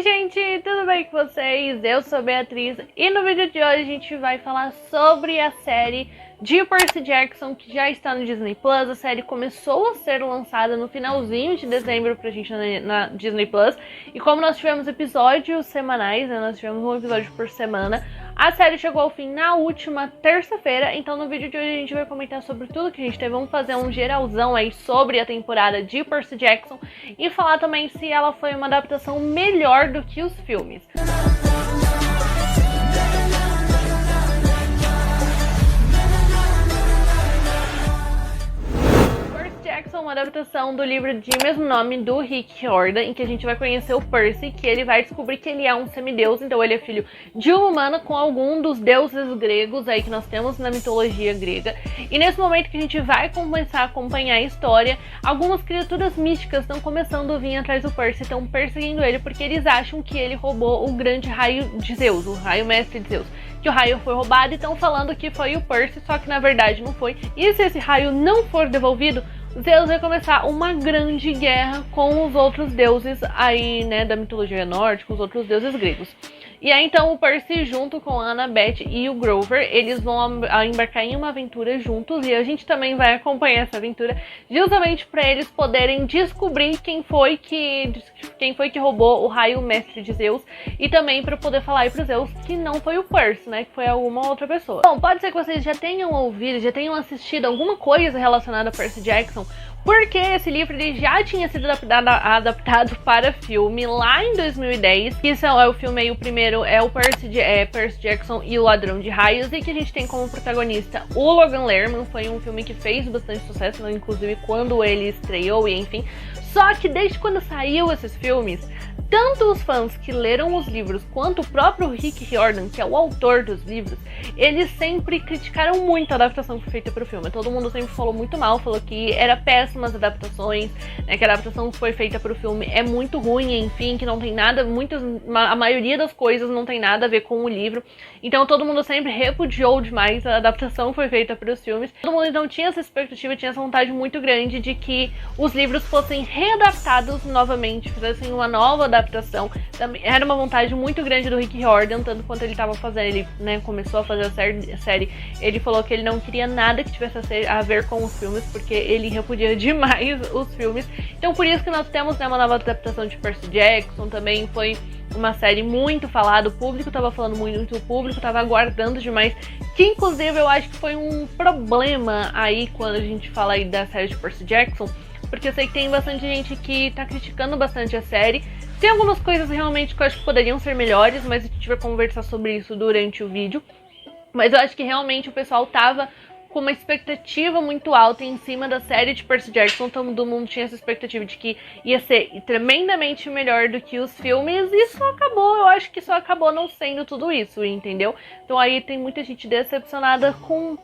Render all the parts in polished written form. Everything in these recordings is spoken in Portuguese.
Oi gente, tudo bem com vocês? Eu sou a Beatriz e no vídeo de hoje a gente vai falar sobre a série de Percy Jackson que já está no Disney Plus. A série começou a ser lançada no finalzinho de dezembro pra gente na Disney Plus. E como nós tivemos episódios semanais, né, nós tivemos um episódio por semana, a série chegou ao fim na última terça-feira. Então no vídeo de hoje a gente vai comentar sobre tudo que a gente teve. Vamos fazer um geralzão aí sobre a temporada de Percy Jackson e falar também se ela foi uma adaptação melhor do que os filmes. Uma adaptação do livro de mesmo nome do Rick Riordan, em que a gente vai conhecer o Percy, que ele vai descobrir que ele é um semideus, então ele é filho de uma humana com algum dos deuses gregos aí que nós temos na mitologia grega. E nesse momento que a gente vai começar a acompanhar a história, algumas criaturas místicas estão começando a vir atrás do Percy, estão perseguindo ele porque eles acham que ele roubou o grande raio de Zeus, o raio mestre de Zeus. Que o raio foi roubado e estão falando que foi o Percy, só que na verdade não foi. E se esse raio não for devolvido, Zeus vai começar uma grande guerra com os outros deuses aí, né, da mitologia nórdica, os outros deuses gregos. E aí então o Percy junto com a Annabeth e o Grover, eles vão embarcar em uma aventura juntos e a gente também vai acompanhar essa aventura justamente para eles poderem descobrir quem foi que roubou o raio mestre de Zeus e também para poder falar aí pro Zeus que não foi o Percy, né, que foi alguma outra pessoa. Bom, pode ser que vocês já tenham ouvido, já tenham assistido alguma coisa relacionada a Percy Jackson, porque esse livro ele já tinha sido adaptado para filme lá em 2010. Isso é o filme aí, o primeiro é o Percy Jackson e o Ladrão de Raios, e que a gente tem como protagonista o Logan Lerman. Foi um filme que fez bastante sucesso, né, inclusive quando ele estreou e enfim. Só que desde quando saiu esses filmes, tanto os fãs que leram os livros quanto o próprio Rick Riordan, que é o autor dos livros, eles sempre criticaram muito a adaptação que foi feita para o filme. Todo mundo sempre falou muito mal, falou que era péssimas adaptações, né, que a adaptação que foi feita para o filme é muito ruim, enfim, que não tem nada, a maioria das coisas não tem nada a ver com o livro. Então todo mundo sempre repudiou demais a adaptação que foi feita para os filmes. Todo mundo então tinha essa expectativa, tinha essa vontade muito grande de que os livros fossem readaptados novamente, fizessem uma nova adaptação. Também era uma vontade muito grande do Rick Riordan, tanto quanto ele estava fazendo, ele, né, começou a fazer a série, ele falou que ele não queria nada que tivesse a ver com os filmes, porque ele repudia demais os filmes. Então por isso que nós temos, né, uma nova adaptação de Percy Jackson. Também foi uma série muito falada, o público estava falando muito, o público estava aguardando demais, que inclusive eu acho que foi um problema aí quando a gente fala aí da série de Percy Jackson, porque eu sei que tem bastante gente que tá criticando bastante a série. Tem algumas coisas realmente que eu acho que poderiam ser melhores, mas a gente vai conversar sobre isso durante o vídeo. Mas eu acho que realmente o pessoal tava com uma expectativa muito alta em cima da série de Percy Jackson. Todo mundo tinha essa expectativa de que ia ser tremendamente melhor do que os filmes, e só acabou, eu acho que só acabou não sendo tudo isso, entendeu? Então aí tem muita gente decepcionada com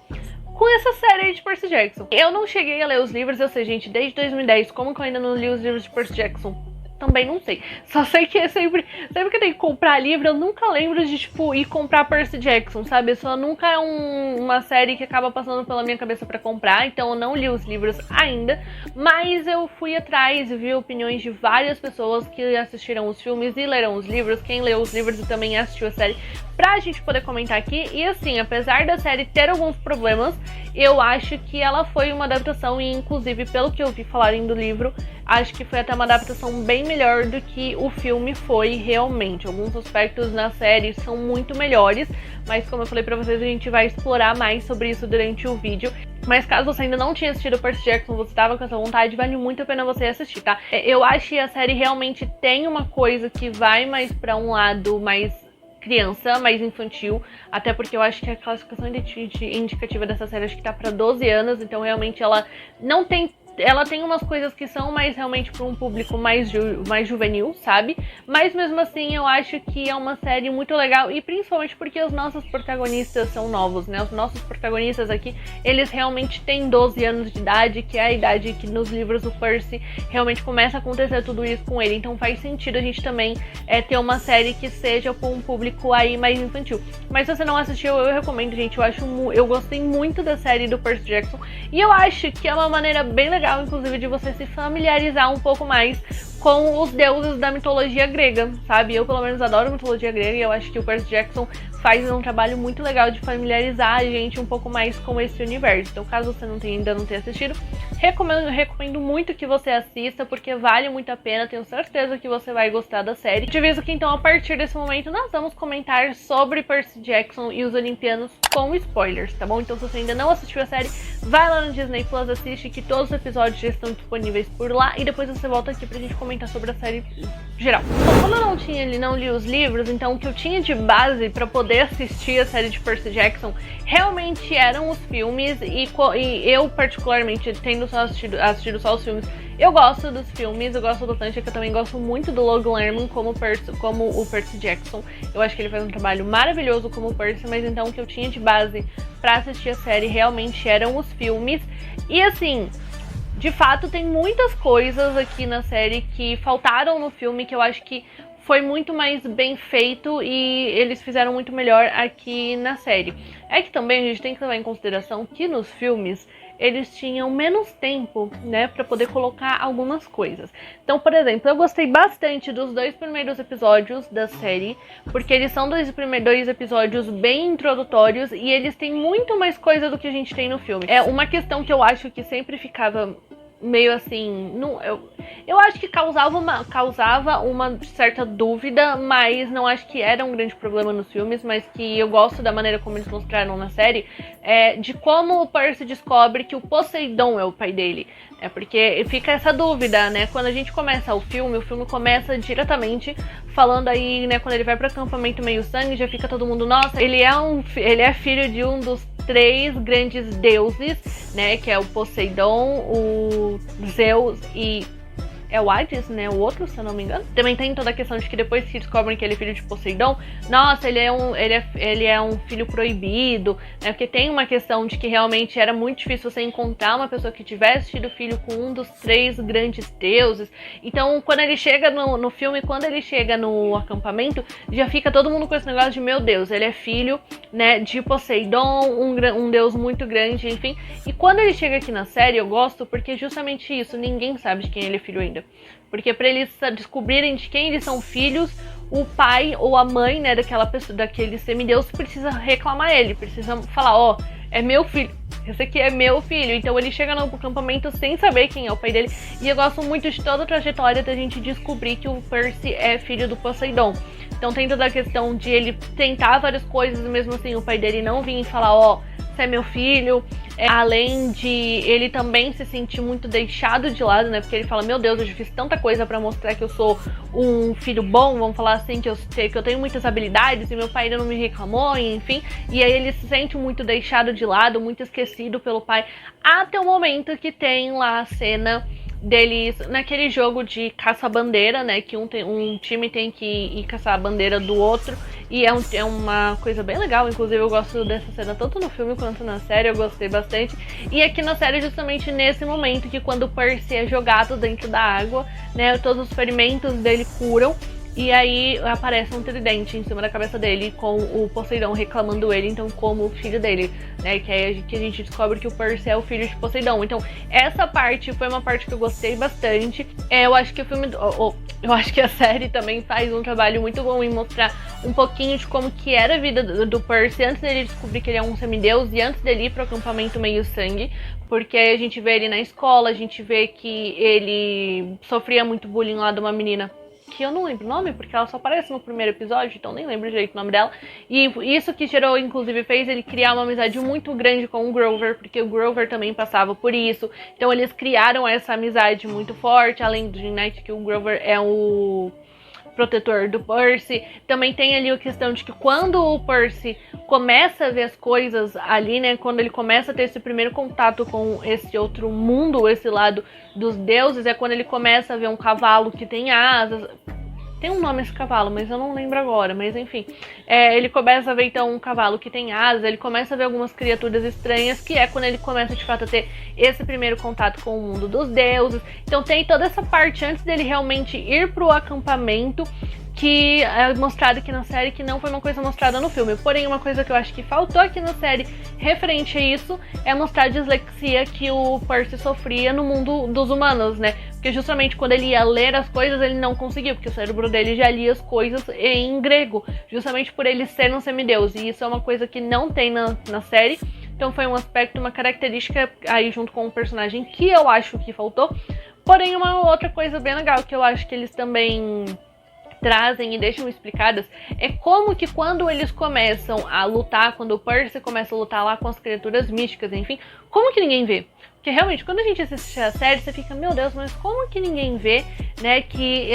essa série de Percy Jackson. Eu não cheguei a ler os livros, eu sei, gente, desde 2010, como que eu ainda não li os livros de Percy Jackson? Também não sei. Só sei que sempre que eu tenho que comprar livro, eu nunca lembro de, tipo, ir comprar Percy Jackson, sabe? Só nunca é uma série que acaba passando pela minha cabeça pra comprar, então eu não li os livros ainda. Mas eu fui atrás e vi opiniões de várias pessoas que assistiram os filmes e leram os livros, quem leu os livros e também assistiu a série, pra gente poder comentar aqui. E assim, apesar da série ter alguns problemas, eu acho que ela foi uma adaptação, e inclusive pelo que eu vi falarem do livro, acho que foi até uma adaptação bem melhor do que o filme foi realmente. Alguns aspectos na série são muito melhores, mas como eu falei pra vocês, a gente vai explorar mais sobre isso durante o vídeo. Mas caso você ainda não tinha assistido Percy Jackson, você estava com essa vontade, vale muito a pena você assistir, tá? Eu acho que a série realmente tem uma coisa que vai mais pra um lado mais criança, mais infantil, até porque eu acho que a classificação indicativa dessa série acho que tá pra 12 anos, então realmente ela não tem... Ela tem umas coisas que são mais realmente para um público mais juvenil, sabe? Mas mesmo assim eu acho que é uma série muito legal, e principalmente porque os nossos protagonistas são novos, né? Os nossos protagonistas aqui, eles realmente têm 12 anos de idade, que é a idade que nos livros o Percy realmente começa a acontecer tudo isso com ele. Então faz sentido a gente também ter uma série que seja para um público aí mais infantil. Mas se você não assistiu, eu recomendo, gente. Eu gostei muito da série do Percy Jackson, e eu acho que é uma maneira bem legal, inclusive, de você se familiarizar um pouco mais com os deuses da mitologia grega, sabe? Eu, pelo menos, adoro mitologia grega e eu acho que o Percy Jackson faz um trabalho muito legal de familiarizar a gente um pouco mais com esse universo. Então, caso você ainda não tenha assistido, recomendo muito que você assista, porque vale muito a pena, tenho certeza que você vai gostar da série. Te aviso que, então, a partir desse momento, nós vamos comentar sobre Percy Jackson e os Olimpianos com spoilers, tá bom? Então, se você ainda não assistiu a série, vai lá no Disney Plus, assiste, que todos os episódios já estão disponíveis por lá, e depois você volta aqui pra gente comentar sobre a série geral. Bom, como eu não li os livros, então o que eu tinha de base pra poder assistir a série de Percy Jackson realmente eram os filmes, e eu, particularmente, tendo só assistido só os filmes, eu gosto dos filmes, eu gosto bastante, que eu também gosto muito do Logan Lerman como o Percy Jackson. Eu acho que ele faz um trabalho maravilhoso como Percy, mas então o que eu tinha de base pra assistir a série realmente eram os filmes. E assim, de fato, tem muitas coisas aqui na série que faltaram no filme, que eu acho que foi muito mais bem feito e eles fizeram muito melhor aqui na série. É que também a gente tem que levar em consideração que nos filmes eles tinham menos tempo, né, pra poder colocar algumas coisas. Então, por exemplo, eu gostei bastante dos 2 primeiros episódios da série, porque eles são dois episódios bem introdutórios e eles têm muito mais coisa do que a gente tem no filme. É uma questão que eu acho que sempre ficava meio assim, eu acho que causava uma certa dúvida, mas não acho que era um grande problema nos filmes, mas que eu gosto da maneira como eles mostraram na série, de como o Percy descobre que o Poseidon é o pai dele. Porque fica essa dúvida, né? Quando a gente começa o filme começa diretamente falando aí, né? Quando ele vai pro acampamento meio sangue, já fica todo mundo, nossa, ele é filho de um dos 3 grandes deuses, né? Que é o Poseidon, o Zeus e é o Hades, né? O outro, se eu não me engano. Também tem toda a questão de que depois que descobrem que ele é filho de Poseidon, nossa, ele é um filho proibido, né? Porque tem uma questão de que realmente era muito difícil você encontrar uma pessoa que tivesse tido filho com um dos 3 grandes deuses. Então, quando ele chega no filme, quando ele chega no acampamento, já fica todo mundo com esse negócio de, meu Deus, ele é filho, né, de Poseidon, um deus muito grande, enfim. E quando ele chega aqui na série, eu gosto porque justamente isso, ninguém sabe de quem ele é filho ainda. Porque para eles descobrirem de quem eles são filhos, o pai ou a mãe, né, daquele semideus precisa reclamar ele, precisa falar, ó, é meu filho, esse aqui é meu filho. Então ele chega no acampamento sem saber quem é o pai dele. E eu gosto muito de toda a trajetória da gente descobrir que o Percy é filho do Poseidon. Então tem toda a questão de ele tentar várias coisas e mesmo assim o pai dele não vir e falar, ó, você é meu filho. Além de ele também se sentir muito deixado de lado, né? Porque ele fala, meu Deus, eu já fiz tanta coisa pra mostrar que eu sou um filho bom, vamos falar assim, que eu tenho muitas habilidades e meu pai ainda não me reclamou, enfim. E aí ele se sente muito deixado de lado, muito esquecido pelo pai, até o momento que tem lá a cena deles naquele jogo de caça-bandeira, né? Que um time tem que ir caçar a bandeira do outro. E é uma coisa bem legal, inclusive eu gosto dessa cena tanto no filme quanto na série, eu gostei bastante. E aqui na série justamente nesse momento que quando o Percy é jogado dentro da água, né, todos os ferimentos dele curam. E aí aparece um tridente em cima da cabeça dele com o Poseidon reclamando ele, então, como o filho dele, né? Que aí que a gente descobre que o Percy é o filho de Poseidon. Então, essa parte foi uma parte que eu gostei bastante. Eu acho que o filme... eu acho que a série também faz um trabalho muito bom em mostrar um pouquinho de como que era a vida do Percy antes dele descobrir que ele é um semideus e antes dele ir pro acampamento meio sangue. Porque a gente vê ele na escola, a gente vê que ele sofria muito bullying lá de uma menina que eu não lembro o nome, porque ela só aparece no primeiro episódio, então nem lembro direito o nome dela. E isso que gerou, inclusive, fez ele criar uma amizade muito grande com o Grover, porque o Grover também passava por isso. Então eles criaram essa amizade muito forte, além do Knight, que o Grover é o protetor do Percy. Também tem ali a questão de que quando o Percy começa a ver as coisas ali, né, quando ele começa a ter esse primeiro contato com esse outro mundo, esse lado dos deuses, é quando ele começa a ver um cavalo que tem asas. Tem um nome esse cavalo, mas eu não lembro agora, mas enfim. Ele começa a ver então um cavalo que tem asas, ele começa a ver algumas criaturas estranhas, que é quando ele começa de fato a ter esse primeiro contato com o mundo dos deuses. Então tem toda essa parte antes dele realmente ir pro acampamento, que é mostrado aqui na série, que não foi uma coisa mostrada no filme. Porém, uma coisa que eu acho que faltou aqui na série referente a isso é mostrar a dislexia que o Percy sofria no mundo dos humanos, né? porque justamente quando ele ia ler as coisas, ele não conseguia, porque o cérebro dele já lia as coisas em grego, justamente por ele ser um semideus, e isso é uma coisa que não tem na série. Então foi um aspecto, uma característica aí junto com o personagem que eu acho que faltou. Porém, uma outra coisa bem legal que eu acho que eles também trazem e deixam explicadas é como que quando eles começam a lutar, quando o Percy começa a lutar lá com as criaturas místicas, enfim, como que ninguém vê? Porque realmente, quando a gente assiste a série, você fica, meu Deus, mas como que ninguém vê, né, que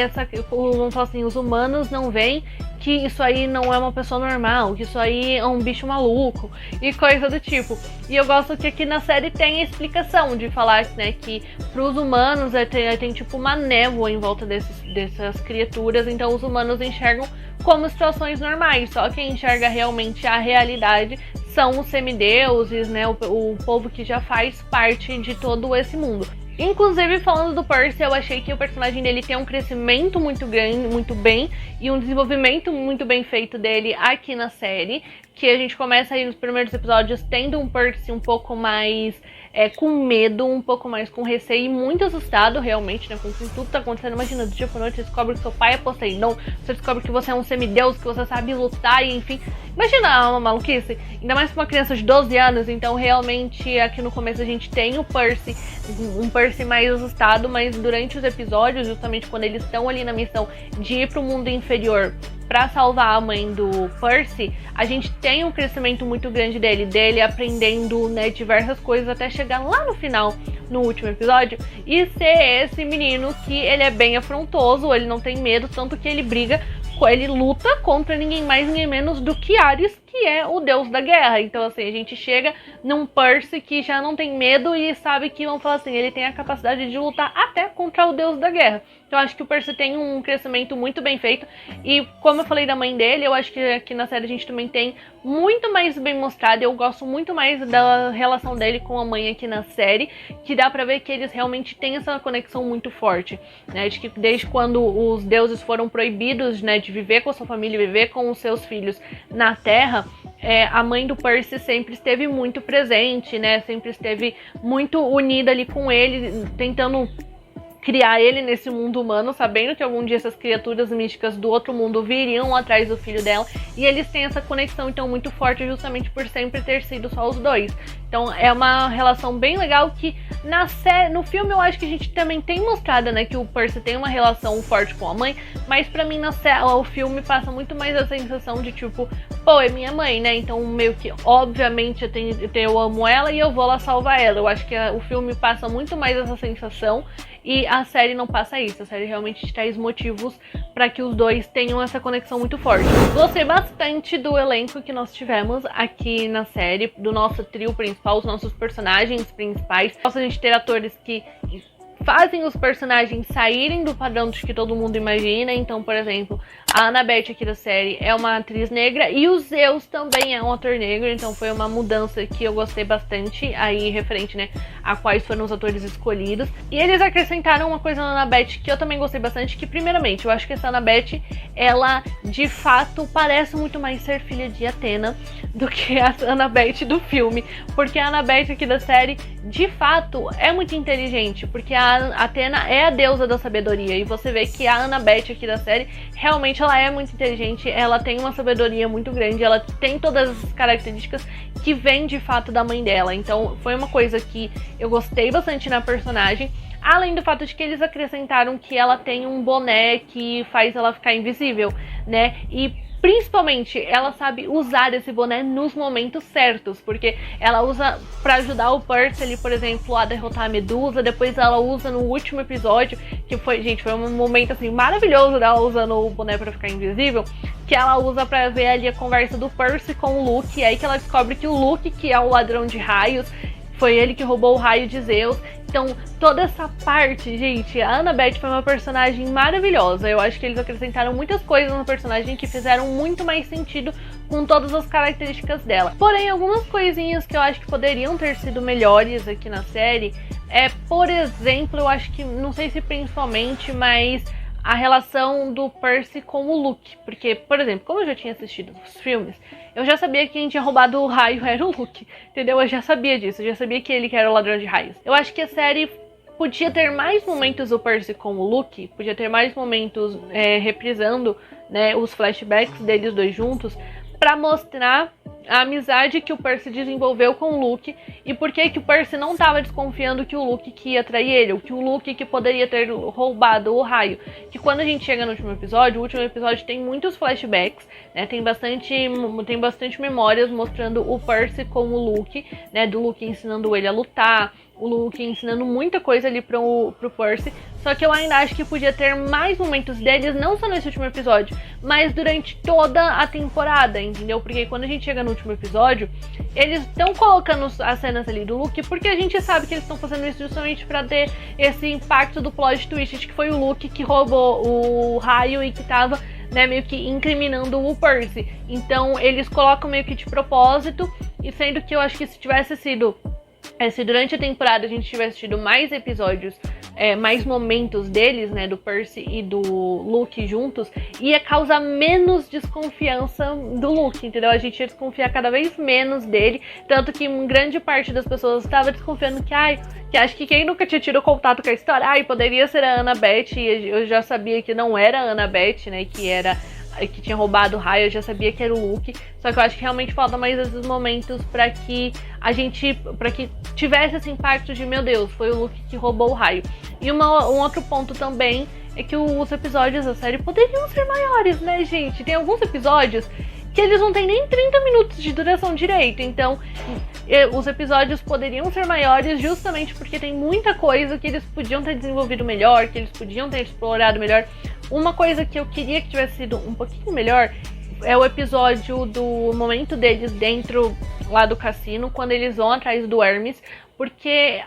vamos falar assim, os humanos não veem que isso aí não é uma pessoa normal, que isso aí é um bicho maluco e coisa do tipo. E eu gosto que aqui na série tem a explicação de falar, né, que pros humanos tem tipo uma névoa em volta dessas criaturas, então os humanos enxergam como situações normais, só quem enxerga realmente a realidade são os semideuses, né, o povo que já faz parte de todo esse mundo. Inclusive, falando do Percy, eu achei que o personagem dele tem um crescimento muito grande, muito bem, e um desenvolvimento muito bem feito dele aqui na série, que a gente começa aí nos primeiros episódios tendo um Percy um pouco mais com medo, um pouco mais com receio e muito assustado realmente, né, com tudo que tá acontecendo. Imagina, do dia pra noite você descobre que seu pai é Poseidon, você descobre que você é um semideus, que você sabe lutar e enfim. Imagina uma maluquice, ainda mais pra uma criança de 12 anos, então realmente aqui no começo a gente tem o Percy, um Percy mais assustado, mas durante os episódios, justamente quando eles estão ali na missão de ir pro mundo inferior pra salvar a mãe do Percy, a gente tem um crescimento muito grande dele aprendendo, né, diversas coisas até chegar lá no final, no último episódio, e ser esse menino que ele é bem afrontoso, ele não tem medo, tanto que ele luta contra ninguém mais, ninguém menos do que Ares, que é o deus da guerra. Então, assim, a gente chega num Percy que já não tem medo e sabe que, vamos falar assim, ele tem a capacidade de lutar até contra o deus da guerra. Então, eu acho que o Percy tem um crescimento muito bem feito. E, como eu falei da mãe dele, eu acho que aqui na série a gente também tem muito mais bem mostrado. Eu gosto muito mais da relação dele com a mãe aqui na série, que dá pra ver que eles realmente têm essa conexão muito forte, né? De que desde quando os deuses foram proibidos, né, de viver com a sua família, viver com os seus filhos na Terra, a mãe do Percy sempre esteve muito presente, né? Sempre esteve muito unida ali com ele, tentando criar ele nesse mundo humano, sabendo que algum dia essas criaturas místicas do outro mundo viriam atrás do filho dela, e eles têm essa conexão então muito forte justamente por sempre ter sido só os dois. Então é uma relação bem legal que no filme eu acho que a gente também tem mostrado, né, que o Percy tem uma relação forte com a mãe, mas pra mim o filme passa muito mais a sensação de tipo, pô, é minha mãe, né, então meio que obviamente eu amo ela e eu vou lá salvar ela. Eu acho que o filme passa muito mais essa sensação e a série não passa isso. A série realmente traz motivos para que os dois tenham essa conexão muito forte. Gostei bastante do elenco que nós tivemos aqui na série, do nosso trio principal, os nossos personagens principais. Gosto de ter atores que fazem os personagens saírem do padrão de que todo mundo imagina. Então, por exemplo, a Annabeth aqui da série é uma atriz negra e o Zeus também é um ator negro, então foi uma mudança que eu gostei bastante aí referente, né, a quais foram os atores escolhidos. E eles acrescentaram uma coisa na Annabeth que eu também gostei bastante, que primeiramente, eu acho que essa Annabeth, ela de fato parece muito mais ser filha de Atena do que a Annabeth do filme, porque a Annabeth aqui da série de fato é muito inteligente, porque a Atena é a deusa da sabedoria, e você vê que a Annabeth aqui da série realmente ela é muito inteligente, ela tem uma sabedoria muito grande, ela tem todas as características que vêm de fato da mãe dela. Então foi uma coisa que eu gostei bastante na personagem, além do fato de que eles acrescentaram que ela tem um boné que faz ela ficar invisível, né, e principalmente, ela sabe usar esse boné nos momentos certos, porque ela usa pra ajudar o Percy ali, por exemplo, a derrotar a Medusa. Depois ela usa no último episódio, que foi, gente, foi um momento assim maravilhoso dela usando o boné pra ficar invisível, que ela usa pra ver ali a conversa do Percy com o Luke, e aí que ela descobre que o Luke, que é o ladrão de raios, foi ele que roubou o raio de Zeus. Então, toda essa parte, gente, a Annabeth foi uma personagem maravilhosa. Eu acho que eles acrescentaram muitas coisas no personagem que fizeram muito mais sentido com todas as características dela. Porém, algumas coisinhas que eu acho que poderiam ter sido melhores aqui na série por exemplo, eu acho que, não sei se principalmente, mas a relação do Percy com o Luke. Porque, por exemplo, como eu já tinha assistido os filmes, eu já sabia que quem tinha roubado o raio era o Luke, entendeu? Eu já sabia disso, eu já sabia que ele que era o ladrão de raios. Eu acho que a série podia ter mais momentos do Percy com o Luke, podia ter mais momentos reprisando, né, os flashbacks deles dois juntos, pra mostrar a amizade que o Percy desenvolveu com o Luke e por que o Percy não estava desconfiando que o Luke que ia trair ele, ou que o Luke que poderia ter roubado o raio. Que quando a gente chega no último episódio, o último episódio tem muitos flashbacks, né, tem bastante memórias mostrando o Percy com o Luke, né, do Luke ensinando ele a lutar, o Luke ensinando muita coisa ali pro Percy. Só que eu ainda acho que podia ter mais momentos deles, não só nesse último episódio, mas durante toda a temporada, entendeu? Porque quando a gente chega no último episódio, eles estão colocando as cenas ali do Luke, porque a gente sabe que eles estão fazendo isso justamente pra ter esse impacto do plot twist, de que foi o Luke que roubou o raio e que tava, né, meio que incriminando o Percy. Então eles colocam meio que de propósito, e sendo que eu acho que se tivesse sido... se durante a temporada a gente tivesse tido mais episódios, mais momentos deles, né, do Percy e do Luke juntos, ia causar menos desconfiança do Luke, entendeu? A gente ia desconfiar cada vez menos dele, tanto que grande parte das pessoas estava desconfiando que acho que quem nunca tinha tido contato com a história, poderia ser a Annabeth, e eu já sabia que não era a Annabeth, né, que tinha roubado o raio, eu já sabia que era o Luke, só que eu acho que realmente falta mais esses momentos pra que tivesse esse impacto de, meu Deus, foi o Luke que roubou o raio. E um outro ponto também é que os episódios da série poderiam ser maiores, né, gente? Tem alguns episódios que eles não têm nem 30 minutos de duração direito, então os episódios poderiam ser maiores justamente porque tem muita coisa que eles podiam ter desenvolvido melhor, que eles podiam ter explorado melhor. Uma coisa que eu queria que tivesse sido um pouquinho melhor é o episódio do momento deles dentro lá do cassino, quando eles vão atrás do Hermes, porque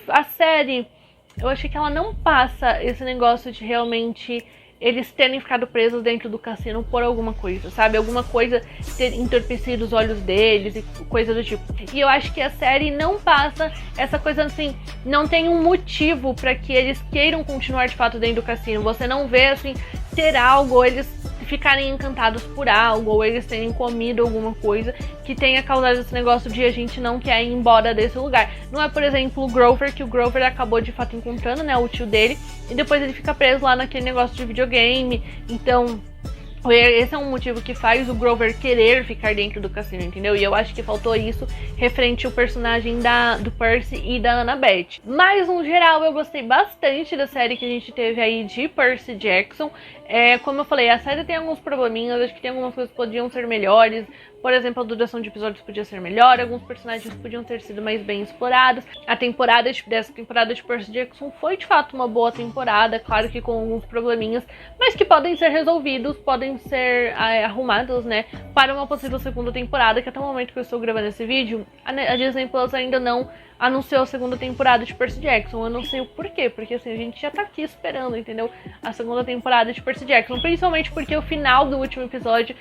a série, eu achei que ela não passa esse negócio de realmente eles terem ficado presos dentro do cassino por alguma coisa, sabe? Alguma coisa ter entorpecido os olhos deles e coisa do tipo. E eu acho que a série não passa essa coisa assim, não tem um motivo pra que eles queiram continuar de fato dentro do cassino. Você não vê assim, ter algo, ou eles ficarem encantados por algo, ou eles terem comido alguma coisa que tenha causado esse negócio de a gente não quer ir embora desse lugar. Não é, por exemplo, o Grover, que o Grover acabou de fato encontrando, né, o tio dele, e depois ele fica preso lá naquele negócio de videogame. Então esse é um motivo que faz o Grover querer ficar dentro do cassino, entendeu? E eu acho que faltou isso referente ao personagem do Percy e da Annabeth. Mas, no geral, eu gostei bastante da série que a gente teve aí de Percy Jackson. Como eu falei, a série tem alguns probleminhas, acho que tem algumas coisas que podiam ser melhores. Por exemplo, a duração de episódios podia ser melhor, alguns personagens podiam ter sido mais bem explorados. Dessa temporada de Percy Jackson foi de fato uma boa temporada, claro que com alguns probleminhas, mas que podem ser resolvidos, podem ser arrumados, né, para uma possível segunda temporada, que até o momento que eu estou gravando esse vídeo, a Disney Plus ainda não anunciou a segunda temporada de Percy Jackson. Eu não sei o porquê, porque assim, a gente já tá aqui esperando, entendeu? A segunda temporada de Percy Jackson, principalmente porque o final do último episódio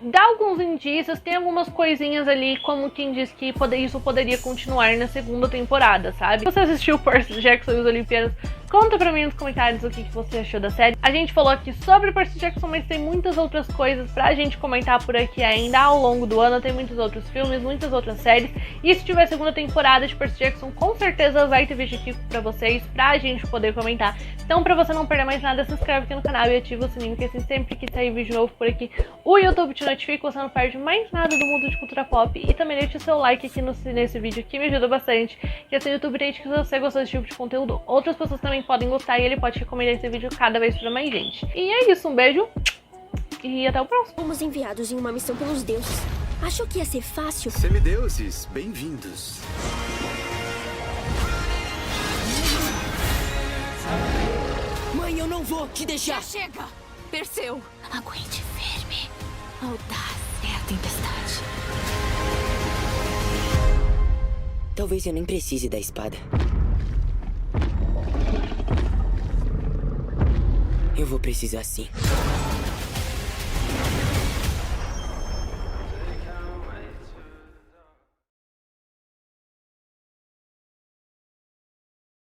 dá alguns indícios, tem algumas coisinhas ali, como quem diz que isso poderia continuar na segunda temporada, sabe? Se você assistiu Percy Jackson e os Olimpíadas, conta pra mim nos comentários o que você achou da série. A gente falou aqui sobre Percy Jackson, mas tem muitas outras coisas pra gente comentar por aqui ainda ao longo do ano. Tem muitos outros filmes, muitas outras séries. E se tiver segunda temporada de Percy Jackson, com certeza vai ter vídeo aqui pra vocês, pra gente poder comentar. Então, pra você não perder mais nada, se inscreve aqui no canal e ativa o sininho, que assim, sempre que sair vídeo novo por aqui, o YouTube te notifica, você não perde mais nada do mundo de cultura pop. E também deixa o seu like aqui nesse vídeo, que me ajuda bastante. Que assim o YouTube entende que se você gostou desse tipo de conteúdo, outras pessoas também podem gostar e ele pode recomendar esse vídeo cada vez pra mais gente. E é isso, um beijo e até o próximo. Fomos enviados em uma missão pelos deuses. Achou que ia ser fácil? Semideuses, bem-vindos. Mãe, eu não vou te deixar. Já chega! Perseu! Aguente firme. Audaz é a tempestade. Talvez eu nem precise da espada. Eu vou precisar sim.